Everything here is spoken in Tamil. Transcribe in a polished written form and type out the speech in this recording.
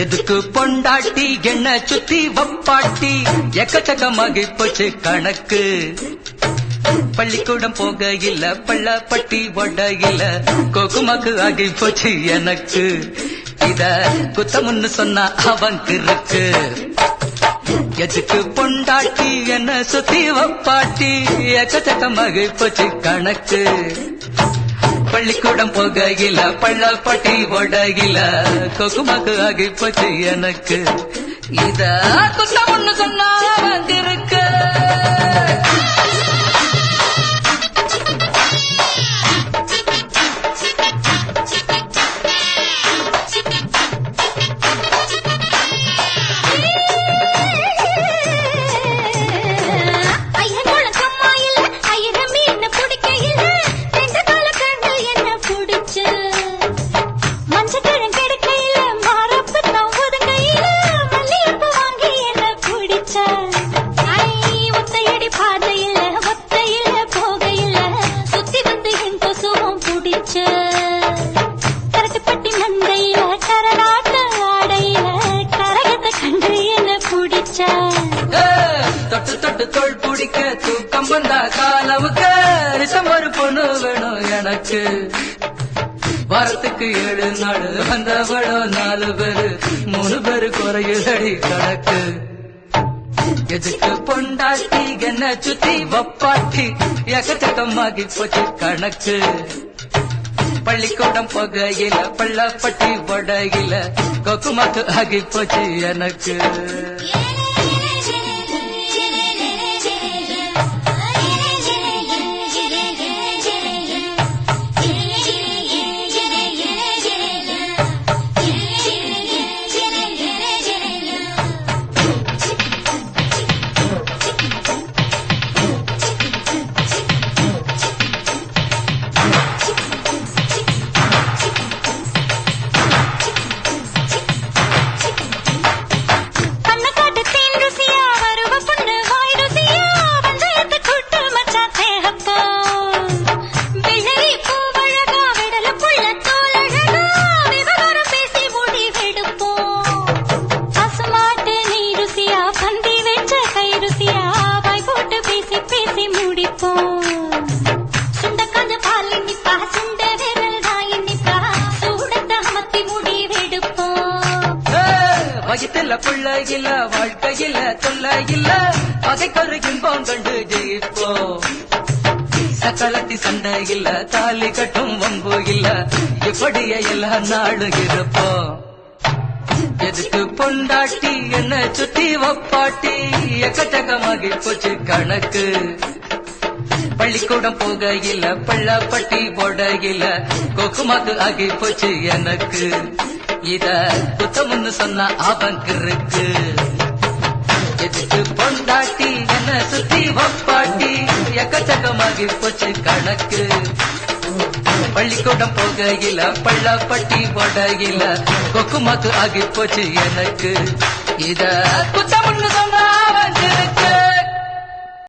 எதுக்கு பொண்டாட்டி என்ன சுத்தி வப்பாட்டி எக்கச்சக்கமாகி போச்சு கணக்கு. பள்ளிக்கூடம் போக இல்ல பள்ளப்பட்டி ஒட இல்ல கோகுமாக்கு ஆகி போச்சு எனக்கு. இத குத்தமுன்னு சொன்னா அவனுக்கு இருக்கு. எதுக்கு பொண்டாட்டி என்ன சுத்தி வப்பாட்டி எக்கச்சக்கமாகி போச்சு கணக்கு. பள்ளிக்கூடம் போக இல்ல பள்ளப்பட்டி ஒட இல்ல கோகுமாக்கு ஆகி போச்சு எனக்கு. இத குத்தமுன்னு சொன்னா அவனுக்கு இருக்கு. தொட்டு தொட்டு தோள் பிடிக்க தூக்கம் வந்தா காலவுக்கு ரிசம் ஒரு பொண்ணு வேணும் எனக்கு. வாரத்துக்கு 7 நாள் வந்தவளோ 4 பேரு 3 பேரு குறையுதடி கணக்கு. எதுக்கு பொண்டாட்டி என்ன சுத்தி வப்பாட்டி எக்கச்சக்கமாகி போச்சு கணக்கு. பள்ளிக்கூடம் போக இல்ல பள்ளப்பட்டி ஒட இல்ல கோகுமாக்கு ஆகி போச்சு எனக்கு. வயிற்றுல புள்ள இல்ல வாழ்க்கையில தொல்ல இல்ல பகைக்கொரு இன்பம் கண்டு ஜெயிப்போம். சக்களத்தி சண்டை இல்ல தாலி கட்டும் வம்பு இல்ல இப்படியே எல்லா நாளும் இருப்போம். எதுக்கு பொண்டாட்டி என்ன சுத்தி வப்பாட்டி எக்கச்சக்கமாகி போச்சு கணக்கு. பள்ளிக்கூடம் போக இல்ல பள்ளப்பட்டி ஒட இல்ல கோகுமாக்கு ஆகி போச்சு எனக்கு. இத குத்தமுன்னு சொன்னா அவனுக்கு இருக்கு. எதுக்கு பொண்டாட்டி என்ன சுத்தி வப்பாட்டி எக்கச்சக்கமாகி போச்சு கணக்கு. பள்ளிக்கூடம் போக இல்ல பள்ளப்பட்டி ஒட இல்ல கோகுமாக்கு ஆகி போச்சு எனக்கு. இத குத்தமுன்னு சொன்னா அவனுக்கு இருக்கு.